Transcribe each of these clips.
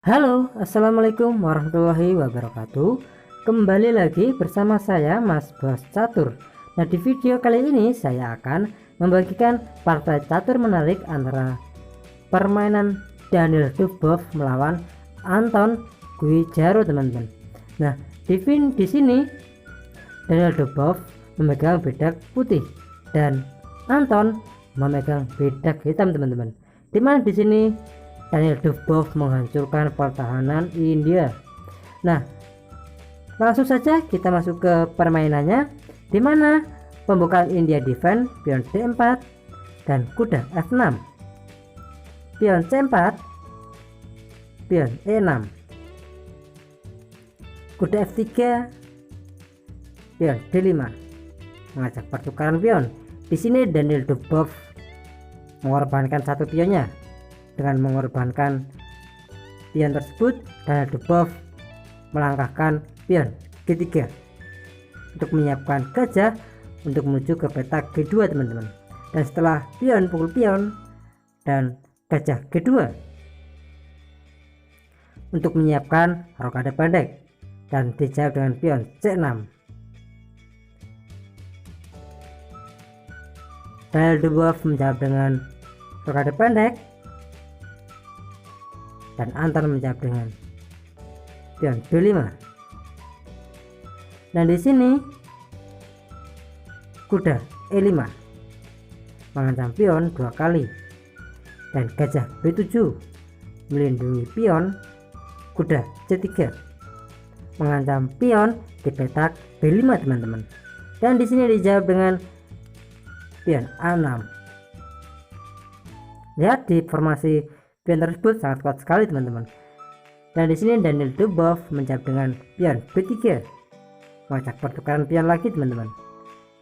Halo, assalamualaikum warahmatullahi wabarakatuh. Kembali lagi bersama saya Mas Bos Catur. Nah, di video kali ini saya akan membagikan partai catur menarik antara permainan Daniel Dubois melawan Anton Guijaro, teman-teman. Nah, di sini Daniel Dubois memegang bedak putih dan Anton memegang bedak hitam, teman-teman. Dimana di sini Daniel Dubois menghancurkan pertahanan India. Nah, langsung saja kita masuk ke permainannya, di mana pembukaan India defense pion D4 dan kuda F6, pion C4, pion E6, kuda F3, pion D5, mengajak pertukaran pion. Di sini Daniel Dubois mengorbankan satu pionnya. Dengan mengorbankan pion tersebut, Daniel Dubois melangkahkan pion G3 untuk menyiapkan gajah untuk menuju ke petak G2, teman-teman. Dan setelah pion pukul pion dan gajah G2 untuk menyiapkan rokade pendek dan dijawab dengan pion C6. Daniel Dubois menjawab dengan rokade pendek dan Anton menjawab dengan pion B5. Dan di sini kuda E5 mengancam pion 2 kali dan gajah B7 melindungi pion kuda C3 mengancam pion di petak B5, teman-teman. Dan di sini dijawab dengan pion A6. Lihat di formasi pion tersebut sangat kuat sekali, teman-teman. Dan di sini Daniel Dubois menjawab dengan pion B3, mengajak pertukaran pion lagi, teman-teman.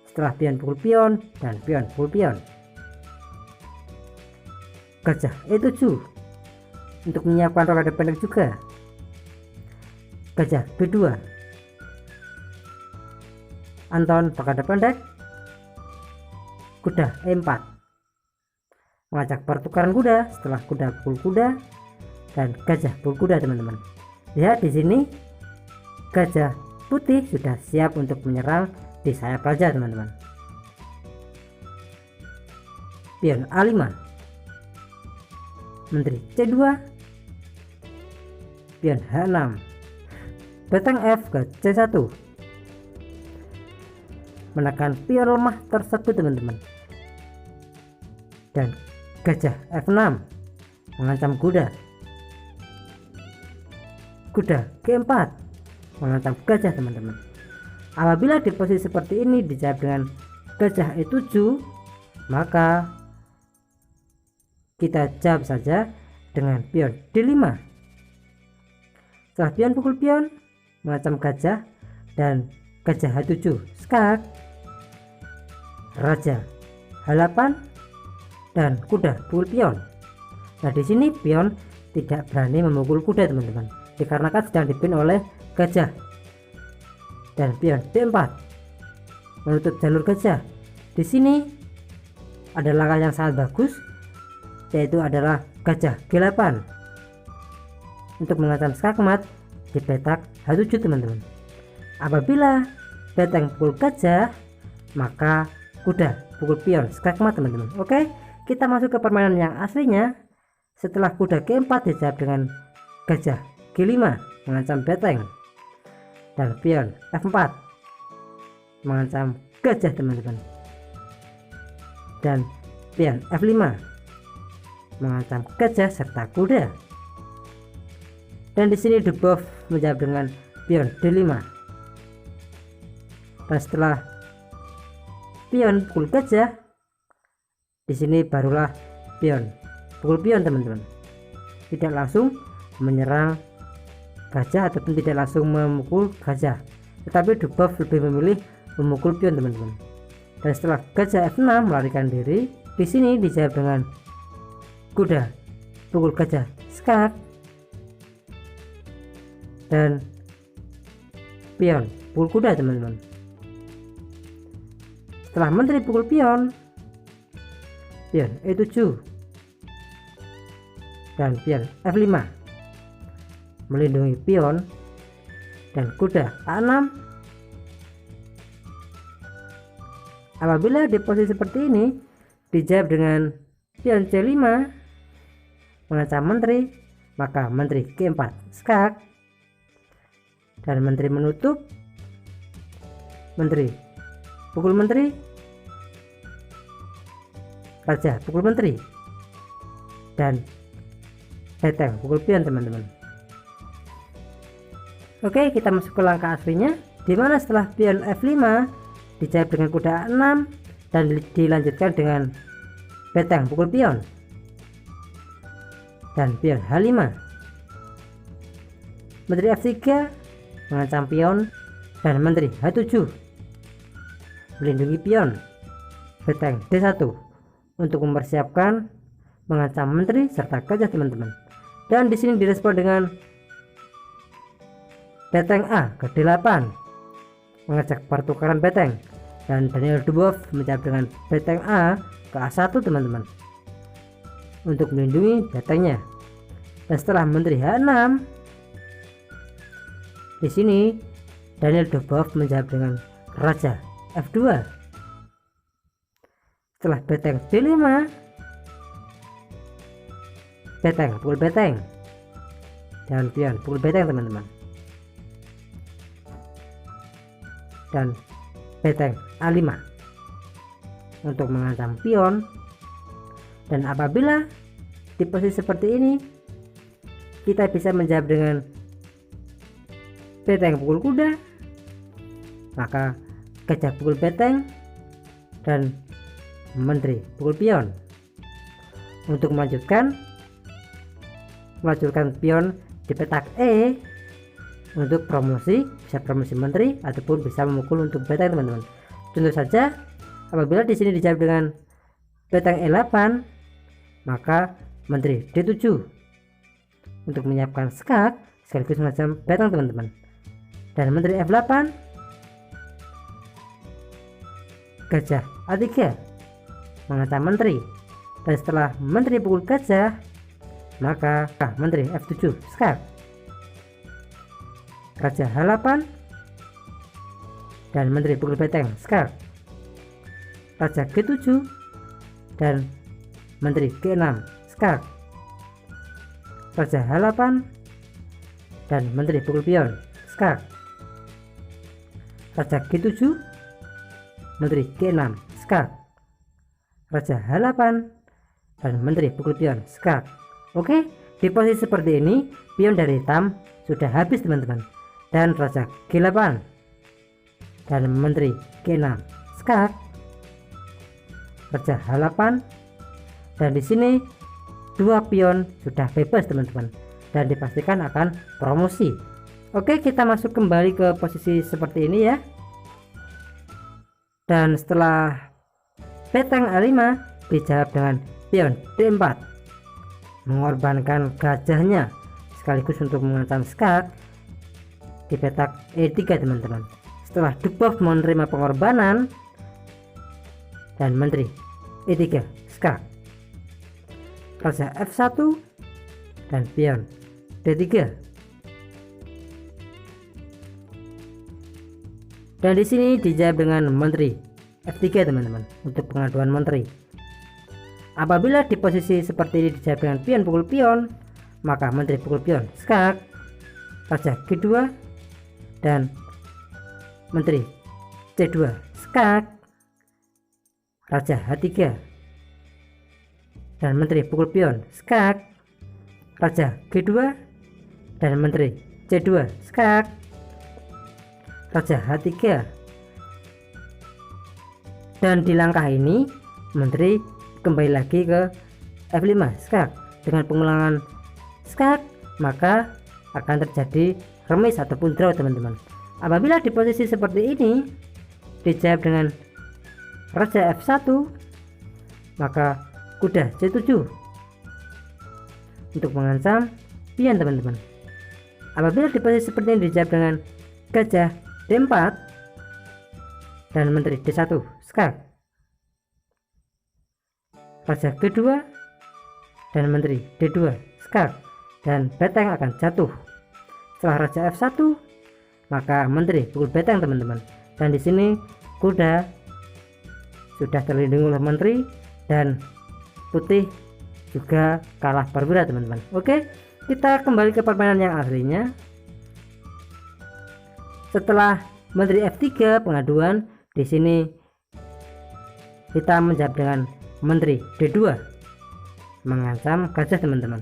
Setelah pion pukul pion dan pion pukul pion, gajah E7 untuk menyiapkan rokade pendek juga. Gajah B2, Anton rokade pendek, kuda E4, mengajak pertukaran kuda. Setelah kuda pukul kuda dan gajah pukul kuda, teman-teman. Lihat di sini gajah putih sudah siap untuk menyerang di sayap raja, teman-teman. Pion A5, menteri C2, pion H6, beteng F ke C1, menekan pion lemah tersebut, teman-teman. Dan gajah F6 mengancam kuda G4 mengancam gajah, teman-teman. Apabila di posisi seperti ini dijawab dengan gajah E7, maka kita jawab saja dengan pion D5. Setelah pion pukul pion mengancam gajah dan gajah H7 skak, raja H8 dan kuda pukul pion. Nah, di sini pion tidak berani memukul kuda, teman-teman, dikarenakan sedang dipimpin oleh gajah. Dan pion D4 menutup jalur gajah. Di sini ada langkah yang sangat bagus, yaitu adalah gajah G8 untuk mengancam skakmat di petak H7, teman-teman. Apabila beteng pukul gajah, maka kuda pukul pion skakmat, teman-teman. Oke, kita masuk ke permainan yang aslinya. Setelah kuda G4 dijawab dengan gajah G5 mengancam beteng dan pion F4 mengancam gajah, teman-teman. Dan pion F5 mengancam gajah serta kuda. Dan di sini Dubois menjawab dengan pion D5. Dan setelah pion pukul gajah, di sini barulah pion pukul pion, teman-teman. Tidak langsung menyerang gajah ataupun tidak langsung memukul gajah, tetapi Dubois lebih memilih memukul pion, teman-teman. Dan setelah gajah F6 melarikan diri, di sini dijawab dengan kuda pukul gajah skak dan pion pukul kuda, teman-teman. Setelah menteri pukul pion E7 dan pion F5 melindungi pion dan kuda A6. Apabila di posisi seperti ini dijawab dengan pion C5 mengancam menteri, maka menteri G4 skak dan menteri menutup, menteri pukul menteri, raja pukul menteri, dan beteng pukul pion teman-teman. Oke, kita masuk ke langkah aslinya, dimana setelah pion F5 dijawab dengan kuda A6 dan dilanjutkan dengan beteng pukul pion dan pion H5. Menteri F3 mengancam pion dan menteri H7 melindungi pion. Beteng D1 untuk mempersiapkan mengancam menteri serta gajah teman-teman. Dan di sini direspon dengan beteng A ke 8 mengajak pertukaran beteng, dan Daniel Dubois menjawab dengan beteng A ke A1 teman-teman untuk melindungi betengnya. Dan setelah menteri H6, di sini Daniel Dubois menjawab dengan raja F2. Setelah beteng D5, beteng pukul beteng dan pion pukul beteng teman-teman, dan beteng A5 untuk mengancam pion. Dan apabila di posisi seperti ini kita bisa menjawab dengan beteng pukul kuda, maka gajah pukul beteng dan menteri pukul pion untuk melanjutkan pion di petak E untuk promosi, bisa promosi menteri ataupun bisa memukul untuk beteng teman-teman. Contoh saja, apabila di sini dijawab dengan beteng E8, maka menteri D7 untuk menyiapkan skak sekaligus mengancam beteng teman-teman, dan menteri F8, gajah A3 mengancam menteri, dan setelah menteri pukul gajah, maka menteri F7 skak, raja H8 dan menteri pukul beteng skak, raja G7 dan menteri G6 skak, raja H8 dan menteri pukul pion skak, raja G7 menteri G6 skak, raja H8 dan menteri pukul pion skak. Oke, di posisi seperti ini pion dari hitam sudah habis teman-teman, dan raja G8 dan menteri G6 skak, raja H8, dan di sini dua pion sudah bebas teman-teman dan dipastikan akan promosi. Oke, kita masuk kembali ke posisi seperti ini ya. Dan setelah beteng A5 dijawab dengan pion D4 mengorbankan gajahnya sekaligus untuk mengancam skak di petak E3 teman-teman. Setelah Dubois menerima pengorbanan dan menteri E3 skak, raja F1 dan pion D3. Dan di sini dijawab dengan menteri F3 teman-teman untuk pengaduan menteri. Apabila di posisi seperti ini dijawab dengan pion pukul pion, maka menteri pukul pion skak, raja G2 dan menteri C2 skak, raja H3 dan menteri pukul pion skak, raja G2 dan menteri C2 skak, raja H3. Dan di langkah ini menteri kembali lagi ke F5 skak. Dengan pengulangan skak maka akan terjadi remis ataupun draw teman-teman. Apabila di posisi seperti ini dijawab dengan raja F1, maka kuda C7 untuk mengancam pion teman-teman. Apabila di posisi seperti ini dijawab dengan gajah D4 dan menteri D1 skak, raja G2 dan menteri D2 skak, dan beteng akan jatuh Setelah raja F1, maka menteri pukul beteng teman-teman. Dan di sini kuda sudah terlindungi oleh menteri dan putih juga kalah perwira teman-teman. Oke, kita kembali ke permainan yang aslinya. Setelah menteri F3 pengaduan, di sini kita menjawab dengan menteri D2 mengancam gajah teman-teman.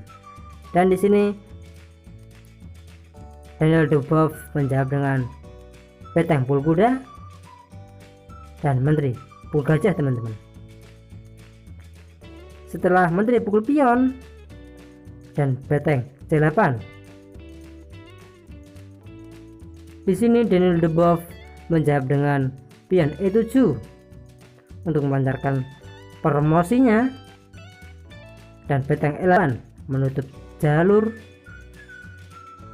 Dan di sini Daniel Dubov menjawab dengan beteng pukul kuda dan menteri pukul gajah teman-teman. Setelah menteri pukul pion dan beteng C8, di sini Daniel Dubov menjawab dengan pion E7 untuk melancarkan promosinya dan beteng E8 menutup jalur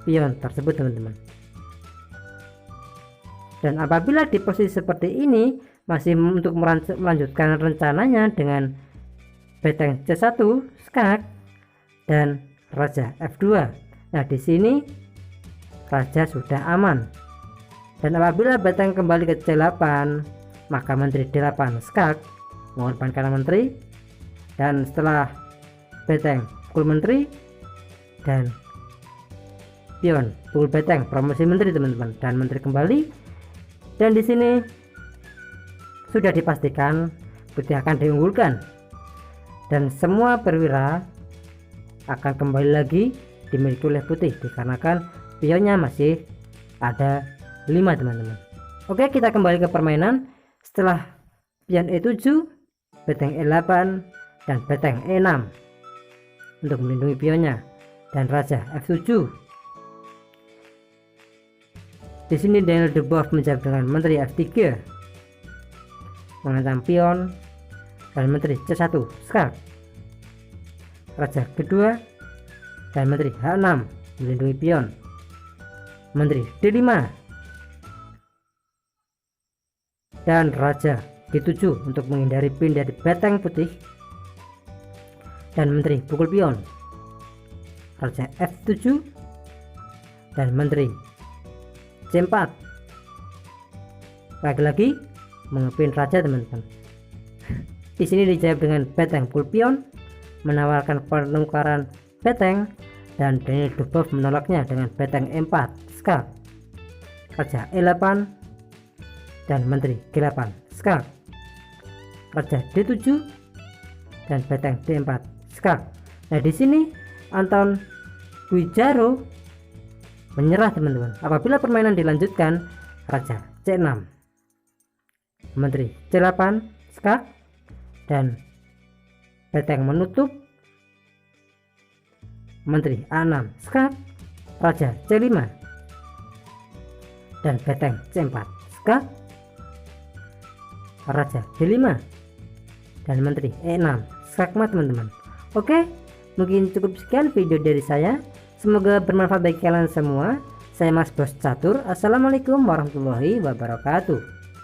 pion tersebut teman-teman. Dan apabila di posisi seperti ini masih untuk melanjutkan rencananya dengan beteng C1 skak dan raja F2. Nah, di sini raja sudah aman. Dan apabila beteng kembali ke C8, maka menteri D8 skak mengorbankan menteri. Dan setelah beteng pukul menteri dan pion pukul beteng promosi menteri teman-teman, dan menteri kembali. Dan di sini sudah dipastikan putih akan diunggulkan dan semua perwira akan kembali lagi dimiliki oleh putih dikarenakan pionnya masih ada 5 teman-teman. Oke, kita kembali ke permainan. Setelah pion E7, beteng E8 dan beteng E6 untuk melindungi pionnya dan raja F7. Di sini Daniel Dubov menjawab dengan menteri F3 mengancam pion dan menteri C1 skak, raja kedua dan menteri H6 melindungi pion, menteri D5 dan raja G7 untuk menghindari pin dari beteng putih, dan menteri pukul pion, raja F7 dan menteri C4 lagi-lagi mengepin raja teman-teman. Di sini dijawab dengan beteng pukul pion menawarkan penukaran beteng, dan Daniel Dubov menolaknya dengan beteng E4 skak, raja E8 dan menteri G8 skak, raja D7 dan beteng D4 skak. Nah, di sini Anton Guijaro menyerah teman-teman. Apabila permainan dilanjutkan, raja C6, menteri C8 skak dan beteng menutup, menteri A6 skak, raja C5 dan beteng C4 skak, raja D5 dan menteri E6 skakmat teman-teman. Oke, mungkin cukup sekian video dari saya. Semoga bermanfaat bagi kalian semua. Saya Mas Bos Catur. Assalamualaikum warahmatullahi wabarakatuh.